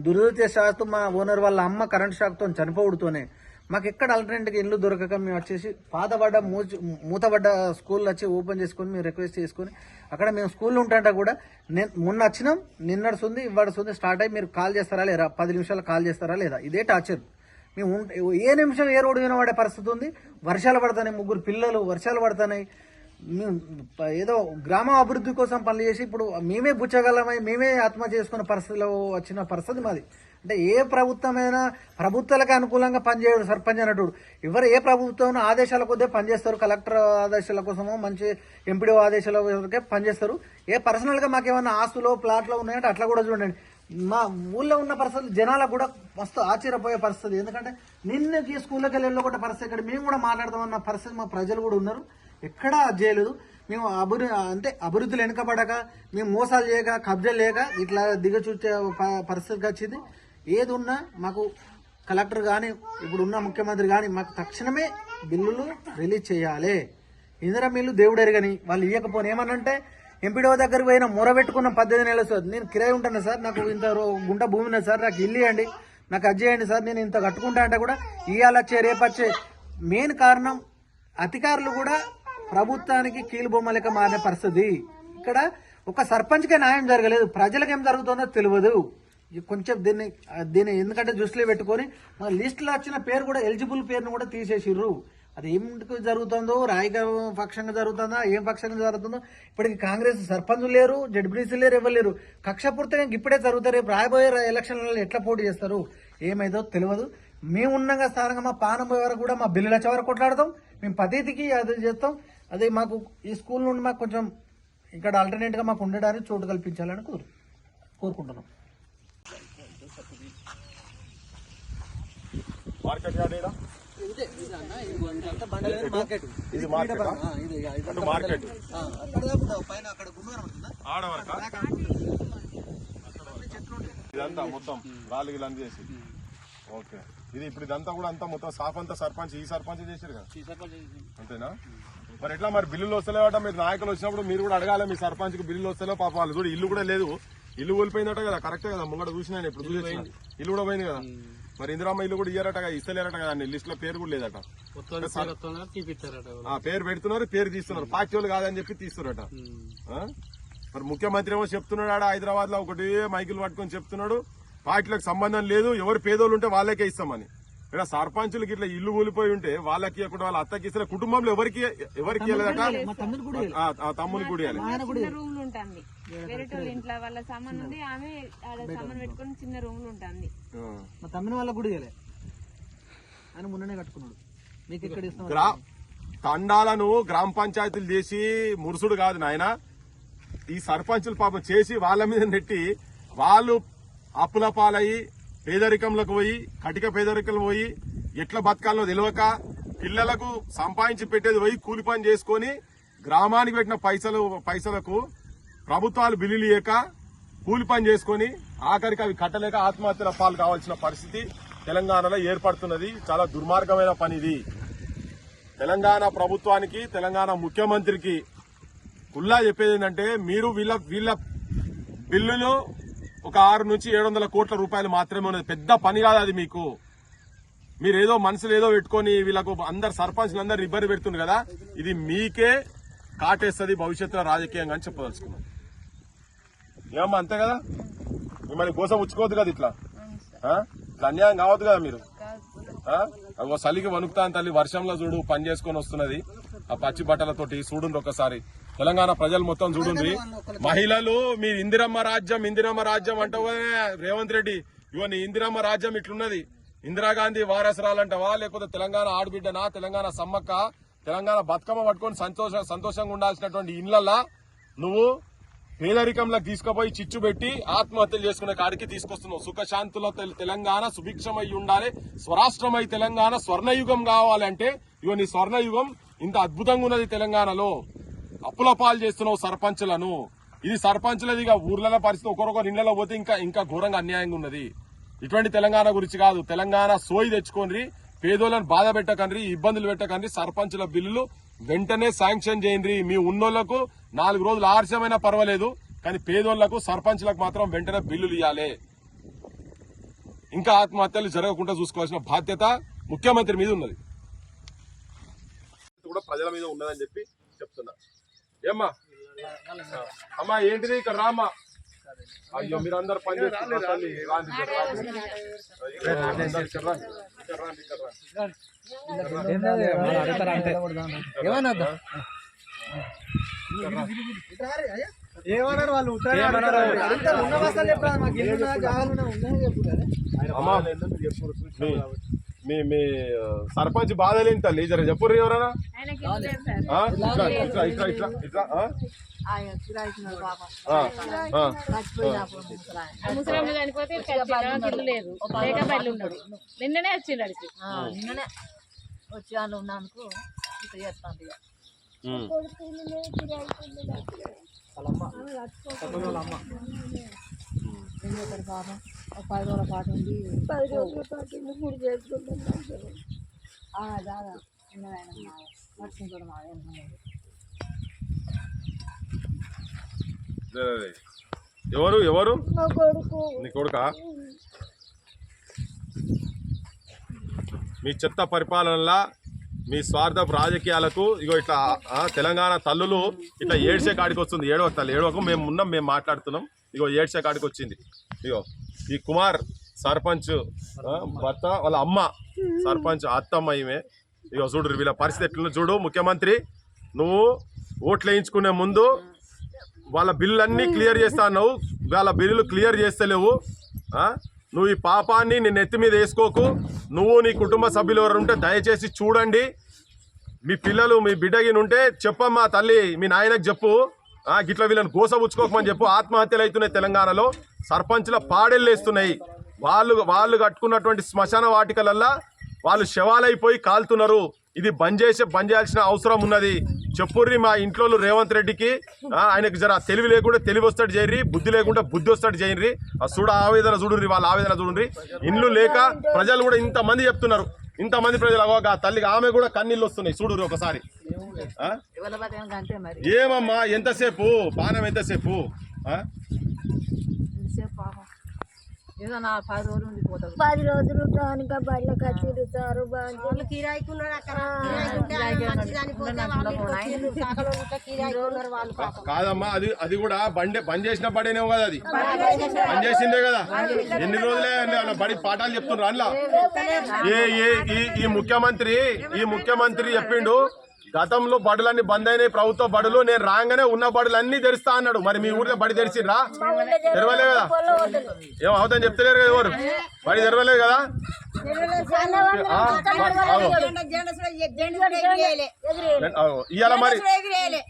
దురదృష్టవశాత్తు మా ఓనర్ వాళ్ళ అమ్మ కరెంట్ షాక్తో చనిపోవడంతోనే మాకు ఎక్కడ ఆల్టర్నేట్గా ఇల్లు దొరకక మేము వచ్చేసి పాతబడ్డ మూతబడ్డ స్కూల్ వచ్చి ఓపెన్ చేసుకొని మేము రిక్వెస్ట్ చేసుకొని అక్కడ మేము స్కూల్లో ఉంటుంటే కూడా మొన్న వచ్చినాం, నిన్నడుస్తుంది ఇవ్వడుస్తుంది స్టార్ట్ అయ్యి మీరు కాల్ చేస్తారా లేదా, 10 నిమిషాలు కాల్ చేస్తారా లేదా, ఇదే టార్చర్. మేము ఏ నిమిషం ఏ రోడ్డు వినబడే పరిస్థితి ఉంది. వర్షాలు పడుతున్నాయి, 3 పిల్లలు, వర్షాలు పడుతున్నాయి. ఏదో గ్రామ అభివృద్ధి కోసం పనులు చేసి ఇప్పుడు మేమే బుచ్చగలమై మేమే ఆత్మహత్య చేసుకున్న పరిస్థితిలో వచ్చిన పరిస్థితి మాది. అంటే ఏ ప్రభుత్వమైనా ప్రభుత్వాలకు అనుకూలంగా పనిచేయడు సర్పంచ్ అన్నట్టు. ఎవరు ఏ ప్రభుత్వం ఆదేశాల కొద్దే పనిచేస్తారు, కలెక్టర్ ఆదేశాల కోసమో మంచి ఎంపీడీ ఆదేశాల కోసమే పనిచేస్తారు. ఏ పర్సనల్ గా మాకేమన్నా ఆస్తులో ప్లాట్లో ఉన్నాయంటే అట్లా కూడా చూడండి. మా ఊళ్ళో ఉన్న పరిస్థితులు జనాలకు కూడా మస్తు ఆశ్చర్యపోయే పరిస్థితి. ఎందుకంటే నిన్నకి స్కూల్లోకి వెళ్ళి వెళ్ళకుండా పరిస్థితి ఇక్కడ మేము కూడా మాట్లాడదామన్న పరిస్థితి మా ప్రజలు కూడా ఉన్నారు. ఎక్కడా చేయలేదు. మేము అభివృద్ధులు వెనుకబడక మేము మోసాలు చేయక కబ్జాలు లేక ఇట్లా దిగచూచే పరిస్థితికి వచ్చింది. ఏది ఉన్నా మాకు కలెక్టర్ కానీ ఇప్పుడు ఉన్న ముఖ్యమంత్రి కానీ మాకు తక్షణమే బిల్లులు రిలీజ్ చేయాలి. ఇందిరా మిల్లు దేవుడెరగని వాళ్ళు ఇవ్వకపోని ఏమనంటే ఎంపీడో దగ్గరికి పోయిన మొరబెట్టుకున్న 18 నెలలు సార్ నేను కిరాయి ఉంటాను సార్, నాకు ఇంత గుంట భూమి ఉన్నది సార్, నాకు ఇల్లు ఇవ్వండి, నాకు అది చేయండి సార్, నేను ఇంత కట్టుకుంటా అంటే కూడా ఇయ్యాలొచ్చే రేపచ్చే. మెయిన్ కారణం అధికారులు కూడా ప్రభుత్వానికి కీలుబొమ్మ లెక్క మారిన పరిస్థితి. ఇక్కడ ఒక సర్పంచ్కే న్యాయం జరగలేదు, ప్రజలకు ఏం జరుగుతుందో తెలియదు. కొంచెం దీన్ని ఎందుకంటే దృష్టిలో పెట్టుకొని మన లిస్టులో వచ్చిన పేరు కూడా ఎలిజిబుల్ పేరును కూడా తీసేసిర్రు. అది ఎందుకు జరుగుతుందో, రాజకీయ పక్షంగా జరుగుతుందా, ఏం పక్షంగా జరుగుతుందో. ఇప్పటికి కాంగ్రెస్ సర్పంచ్ లేరు, జడ్పీటీసీ లేరు, ఎవరు లేరు. కక్షపూర్తిగా ఇప్పుడే జరుగుతారు. రేపు రాబోయే ఎలక్షన్లలో ఎట్లా పోటీ చేస్తారు ఏమైందో తెలియదు. మేము ఉన్నంగా స్థానంగా మా పానం పోయే వరకు కూడా మా బిల్లుల చివరకు కొట్లాడతాం. మేము పద్ధతికి అది చేస్తాం. అదే మాకు ఈ స్కూల్ నుండి మాకు కొంచెం ఇక్కడ ఆల్టర్నేట్ గా మాకు ఉండడానికి చోటు కల్పించాలని కోరుకుంటున్నాం. మార్కెట్ యార్డ్ ఏడా? ఇది మార్కెట్ మార్కెట్ ఆడవరకా ఇదంతా మొత్తం రాళ్ళు గిళ్ళు చేసి ఓకే. ఇది ఇప్పుడు ఇదంతా కూడా అంతా మొత్తం సాఫ్ అంతా సర్పంచ్ ఈ సర్పంచ్ చేసారు కదా అంతేనా? మరి ఎట్లా మరి బిల్లులు వస్తలేవట? మీరు నాయకులు వచ్చినప్పుడు మీరు కూడా అడగాలి మీ సర్పంచ్ కి బిల్లులు వస్తలేవు. పాప వాళ్ళు చూడు ఇల్లు కూడా లేదు, ఇల్లు కోల్పోయిందట కదా. కరెక్టే కదా, ముంగట చూసినా ఇప్పుడు చూసి ఇల్లు కూడా పోయింది కదా. మరి ఇందిరామ్మ ఇల్లు కూడా ఇయ్యారట కదా, ఇస్తలేరట కదా, లిస్ట్ లో పేరు కూడా లేదట. పేరు పెడుతున్నారు, పేరు తీస్తున్నారు, పార్టీ వాళ్ళు కాదని చెప్పి తీస్తున్నారట. మరి ముఖ్యమంత్రి ఏమో చెప్తున్నాడు హైదరాబాద్ లో ఒకటి మైకులు పట్టుకొని చెప్తున్నాడు పార్టీలకు సంబంధం లేదు, ఎవరు పేదోళ్ళు ఉంటే వాళ్ళకే ఇస్తామని. ఇక్కడ సర్పంచులకి ఇట్లా ఇల్లు కూలిపోయి ఉంటే వాళ్ళకి ఇవ్వకుండా వాళ్ళ అత్తకి ఇస్తే కుటుంబంలో ఎవరికి ఇవ్వలేదట. తమ్ముని కూడా రూమ్ లో ఉంటుంది, వేరే ఇంట్లో వాళ్ళ సామాన్ ఉంది, ఆమె సామాన్ పెట్టుకుని చిన్న రూమ్ లో ఉంటుంది. మా తమ్మిన వాళ్ళ కూడా ఆయన మొన్ననే కట్టుకున్నాడు. మీకు ఎక్కడ ఇస్తాం? తండాలను గ్రామ పంచాయతీలు చేసి మురుసుడు కాదు నాయన. ఈ సర్పంచులు పాపం చేసి వాళ్ళ మీద నెట్టి వాళ్ళు అప్పుల పాలయ్యి పేదరికంలోకి పోయి కటిక పేదరికలు పోయి ఎట్లా బతకాలో తెలియక పిల్లలకు సంపాదించి పెట్టేది పోయి కూలి పని చేసుకుని గ్రామానికి పెట్టిన పైసలకు ప్రభుత్వాలు బిల్లులు ఇయ్యక కూలి పని చేసుకుని ఆఖరికి అవి కట్టలేక ఆత్మహత్యల పాలు కావాల్సిన పరిస్థితి తెలంగాణలో ఏర్పడుతున్నది. చాలా దుర్మార్గమైన పని ఇది. తెలంగాణ ప్రభుత్వానికి తెలంగాణ ముఖ్యమంత్రికి కుల్లా చెప్పేది ఏంటంటే మీరు వీళ్ళ బిల్లులు ఒక 600 నుంచి 700 కోట్ల రూపాయలు మాత్రమే ఉన్నది. పెద్ద పని కాదు అది. మీకు మీరేదో మనసులో ఏదో పెట్టుకుని వీళ్ళకు అందరు సర్పంచ్లు అందరు ఇబ్బంది పెడుతుంది కదా, ఇది మీకే కాటేస్తుంది భవిష్యత్తులో రాజకీయంగా అని చెప్పదలుచుకున్నాం. ఏమమ్మా అంతే కదా, మిమ్మల్ని కోసం ఉచ్చుకోవద్దు కదా, ఇట్లా అన్యాయం కావద్దు కదా. మీరు అగో చలికి వణుకుతాను తల్లి, వర్షంలో చూడు పని చేసుకొని వస్తున్నది ఆ పచ్చి బట్టలతోటి. చూడండి ఒకసారి తెలంగాణ ప్రజలు మొత్తం చూడండి. మహిళలు మీరు ఇందిరమ్మ రాజ్యం అంటావు రేవంత్ రెడ్డి, ఇవన్నీ ఇందిరమ్మ రాజ్యం ఇట్లున్నది. ఇందిరాగాంధీ వారసురాలంటావా, లేకపోతే తెలంగాణ ఆడబిడ్డనా, తెలంగాణ సమ్మక్క, తెలంగాణ బతుకమ్మ పట్టుకొని సంతోషంగా ఉండాల్సినటువంటి ఇళ్లల్లా నువ్వు పేదరికంలోకి తీసుకుపోయి చిచ్చు పెట్టి ఆత్మహత్యలు చేసుకునే కాడికి తీసుకొస్తున్నావు. సుఖశాంతుల తెలంగాణ సుభిక్షమై ఉండాలి, స్వరాష్ట్రమై తెలంగాణ స్వర్ణయుగం కావాలంటే ఇగో నీ స్వర్ణయుగం ఇంత అద్భుతంగా ఉన్నది. తెలంగాణలో అప్పుల పాలు చేస్తున్నావు సర్పంచులను. ఇది సర్పంచులది ఊర్లలో పరిస్థితి ఒకరొకరు ఇళ్లలో పోతే ఇంకా ఘోరంగా అన్యాయంగా ఉన్నది. ఇటువంటి తెలంగాణ గురించి కాదు. తెలంగాణ సోయి తెచ్చుకోండి, పేదోళ్ళని బాధ పెట్టకండి, ఇబ్బందులు పెట్టకండి. సర్పంచుల బిల్లులు వెంటనే శాంక్షన్ చేయండి. మీ ఉన్నోళ్లకు 4 రోజులు ఆలస్యమైనా పర్వాలేదు, కానీ పేదోళ్లకు సర్పంచులకు మాత్రం వెంటనే బిల్లులు ఇవ్వాలి. ఇంకా ఆత్మహత్యలు జరగకుండా చూసుకోవాల్సిన బాధ్యత ముఖ్యమంత్రి మీద ఉన్నది, కూడా ప్రజల మీద ఉన్నదని చెప్పి చెప్తున్నా. ఏమ్మా అమ్మా ఏంటిది ఇక్కడ రామ్మా. అయ్యో మీరు అందరు పని చేస్తున్నారు తల్లి, రాండి ఇక్కడ రాండి. ఏమన్నారు వాళ్ళు ఉన్న బస్తాలు చెప్పారు మాకు ఇల్లు జాగాలు ఉన్నాయని చెప్పుతారు. అమ్మా మీ సర్పంచ్ బాధలేని తల్లి జర చెప్పుర్రు ఎవరైనా. ఆయనకి ఇల్లు లేదు సార్. ఇట్లా ఇట్లా ఇట్లా ఇట్లా ఇట్లా ముసలాంలో చనిపోతే ఇల్లు లేదు, లేక బయలు ఉన్నాడు. నిన్ననే వచ్చిండు అడిగి. నిన్ననే వచ్చి వాళ్ళు ఉన్నానుకో ఇక చేస్తాను ఇక. పాపం 10 రోజుల పాటు ఉండి 10 రోజుల పాటు ఉండి గుడి చేసుకుంటున్నాం. జాగా ఉన్నదాయన నడుచుకుంటాడు మా ఎవరు ఎవరు నీ కొడుకా? మీ చెత్త పరిపాలనలా మీ స్వార్థపు రాజకీయాలకు ఇగో ఇట్లా తెలంగాణ తల్లులు ఇట్లా ఏడ్చే కాడికి వస్తుంది. ఏడవ తల్లి ఏడవకు, మేము ఉన్నాం, మేము మాట్లాడుతున్నాం. ఇగో ఏడ్చే కాడికి వచ్చింది. ఇగో ఈ కుమార్ సర్పంచ్ భర్త వాళ్ళ అమ్మ సర్పంచ్ అత్తమ్మ ఈమె. ఇగో చూడు వీళ్ళ పరిస్థితి ఎట్లా చూడు. ముఖ్యమంత్రి నువ్వు ఓట్లు వేయించుకునే ముందు వాళ్ళ బిల్లులన్నీ క్లియర్ చేస్తా అన్నావు, వాళ్ళ బిల్లులు క్లియర్ చేస్తలేవు. నువ్వు ఈ పాపాన్ని నీ నెత్తి మీద వేసుకోకు. నువ్వు నీ కుటుంబ సభ్యులు ఎవరు ఉంటే దయచేసి చూడండి. మీ పిల్లలు మీ బిడ్డగిన ఉంటే చెప్పమ్మా తల్లి, మీ నాయనకు చెప్పు, గిట్ల వీళ్ళని గోసబుచ్చుకోకమని చెప్పు. ఆత్మహత్యలు అవుతున్నాయి తెలంగాణలో, సర్పంచ్ల పాడెళ్ళేస్తున్నాయి. వాళ్ళు కట్టుకున్నటువంటి శ్మశాన వాటికలల్లా వాళ్ళు శవాలైపోయి కాలుతున్నారు. ఇది బంద్ చేయాల్సిన అవసరం ఉన్నది. చెప్పుర్రి మా ఇంట్లో రేవంత్ రెడ్డికి, ఆయనకు జర తెలివి లేకుండా తెలివి వస్తాడు చేయరి, బుద్ధి లేకుండా బుద్ధి వస్తాడు చేయరి. ఆవేదన చూడుర్రి, వాళ్ళ ఆవేదన చూడండి. ఇండ్లు లేక ప్రజలు కూడా ఇంతమంది చెప్తున్నారు. ఇంతమంది ప్రజలు ఆ తల్లికి ఆమె కూడా కన్నీళ్ళు వస్తున్నాయి చూడుర్రి ఒకసారి. ఏమమ్మా ఎంతసేపు పానం ఎంతసేపు? ఏదో నా 10 రోజులు ఉండిపోతాడు. 10 రోజులు ఇంకా బయటకు వచ్చి తిరుగుతారు. కాదమ్మా అది కూడా బంద్ చేసిన బడేనేమో కదా, అది బంద్ చేసిందే కదా. ఎన్ని రోజులే బడి పాఠాలు చెప్తున్నారు అందులో. ఈ ముఖ్యమంత్రి చెప్పిండు గతంలో బడులన్నీ బంద్ అయినాయి ప్రభుత్వ బడులు, నేను రాగానే ఉన్న బడులన్నీ తెరుస్తా అన్నాడు. మరి మీ ఊర్లో బడి తెరిచిండ్రా? తెరవలే కదా. ఏం అవుతాని చెప్తలేరు కదా ఎవరు, బడి తెరవలేదు కదా.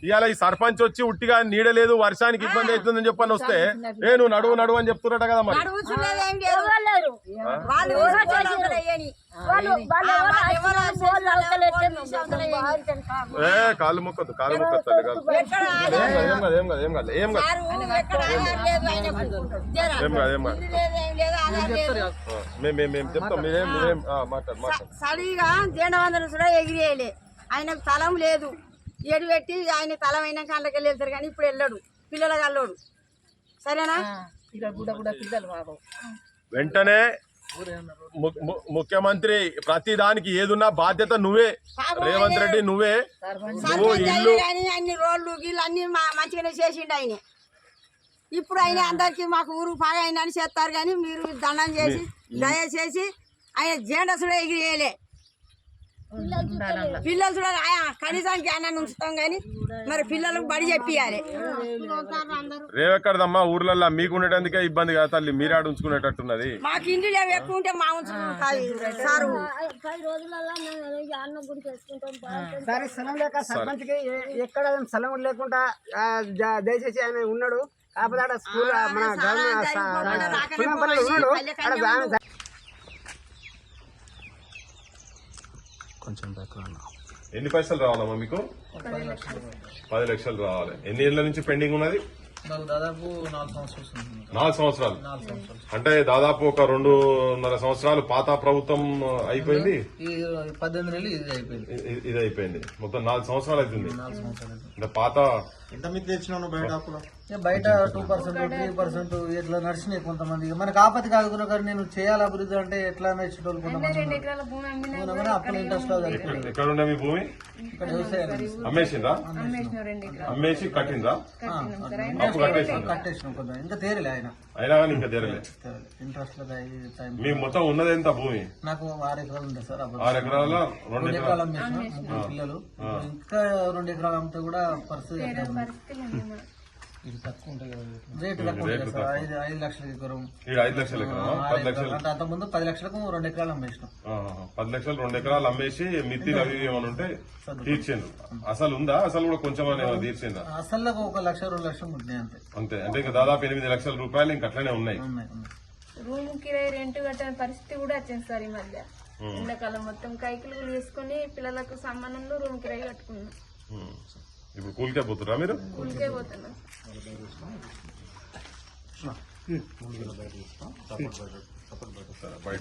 ఇవాళ ఈ సర్పంచ్ వచ్చి ఉట్టిగా నీడలేదు, వర్షానికి ఇబ్బంది అవుతుందని చెప్పని వస్తే నువ్వు నడువు అని చెప్తున్నట్ట కదా. మరి కాలు మొక్కదు తల్లి కాదు. ఏం కాదు మేము చెప్తాం. మీరేం మాట్లాడు. సరిగా జెండవందలు కూడా ఎగిరేయలే. ఆయనకు తలం లేదు, ఏడు పెట్టి ఆయన తలం అయినాక అందుకెళ్ళి వెళ్తారు కానీ ఇప్పుడు వెళ్ళాడు, పిల్లలకు అల్లోడు. సరేనా? వెంటనే ముఖ్యమంత్రి ప్రతి దానికి ఏదున్నా బాధ్యత నువ్వే, రేవంత్ రెడ్డి నువ్వే. నువ్వు ఇల్లు అన్ని రోడ్లు గీళ్ళు అన్ని మంచిగానే చేసిండు ఆయన. ఇప్పుడు ఆయన అందరికి మాకు ఊరు బాగా అయిందని చేస్తారు కానీ మీరు దండం చేసి దయచేసి ఆయన జెండా కూడా ఎగిరేయలే. పిల్లలు కూడా కనీసానికి అన్న ఉంచుతాం కానీ మరి పిల్లలకు బడి చెప్పియాలి. రేవెక్కడదమ్మా ఊర్లల్లో మీకు ఉండేటందుకే ఇబ్బంది కదా తల్లి, మీరే ఆడ ఉంచుకునేటట్టున్నది. మాకు ఇంటి ఎక్కువ ఉంటే మా ఉంచుకుంటారు సార్. 10 రోజులలో సరే స్థలం లేక సర్పంచ్కి ఎక్కడ స్థలం లేకుండా దయచేసి ఆయన ఉన్నాడు. కాకపోతే స్కూల్ మన ఉన్నాడు. కొంచెం ఎన్ని పైసలు రావాలమ్మా మీకు? 10 లక్షలు రావాలి. ఎన్ని ఏళ్ళ నుంచి పెండింగ్ ఉన్నది? దాదాపు 4 సంవత్సరాలు. 4 సంవత్సరాలు అంటే దాదాపు ఒక 2.5 సంవత్సరాలు పాత ప్రభుత్వం అయిపోయింది. 18 నెలలు ఇది అయిపోయింది. మొత్తం 4 సంవత్సరాలు అవుతుంది. పాత ఎంత మీద తెచ్చినావు బయట ఇక బయట 2%, 3% ఇట్లా నడిచినాయి కొంతమంది. మనకు ఆపత్తి కాదు కానీ నేను చేయాలి అభివృద్ధి అంటే ఎట్లా నడిచేటోళ్ళు కొంతమంది 2 ఎకరాల భూమి అమ్మినా ఉన్నారు. అప్పుల ఇంట్రెస్ట్ లో చనిపోయారు. ఎక్కడ ఉండే మీ భూమి? ఇక్కడ వ్యవసాయం అమ్మేసిందా? అమ్మేసిన 2 ఎకరాలు అమ్మేసి కట్టిందా? కట్టినాం సార్. అప్పు కట్టేసిందా? కట్టేసినాం కొంత, ఇంకా తేరలే ఆయన అయినా కానీ ఇంకా తెరలే. ఇంట్రెస్ట్ లో టైం. మీ మొత్తం ఉన్నది ఎంత భూమి? నాకు 6 ఎకరాలు ఉంది సార్. 6 ఎకరాల 2 2 ఎకరాలు ఎకరాలు అమ్మేసిన, 3 పిల్లలు. ఇంకా 2 ఎకరాలు అమ్మితే కూడా పరిస్థితి ఎట్లా ఉంది? పరిస్థితులు ఉంది మాకు. రేటు తక్కువ ఉంటుంది సార్. 5 లక్షల ఎకరం, ఈడ 5 లక్షలు ఎకరమా? 10 లక్షలు. అంటే అంతకుముందు 10 లక్షలకు 2 ఎకరాలు అమ్మేసినాం. 10 లక్షలు 2 ఎకరాలు అమ్మేసి మిత్తిలు అవి ఏమైనా ఉంటే తీర్చిండ్రు. అసలు ఉందా? అసలు కూడా కొంచెం తీర్చిందా? అసలు 1 లక్ష 2 లక్షలు ఉంటున్నాయి అంతే. అంతే. అంటే ఇంకా దాదాపు 8 లక్షల రూపాయలు ఇంక అట్లనే ఉన్నాయి. ఉన్నాయి. రూమ్ కిరాయి రెంట్ కట్టని పరిస్థితి కూడా వచ్చింది సార్ ఈ మధ్య. ఎండాకాలం మొత్తం కైకిలు వేసుకుని పిల్లలకు సంబంధంలో రూమ్ కిరాయి కట్టుకున్నాం. ఇప్పుడు కూలికే పోతురా మీరు? కూలికే పోతున్నాం. బయట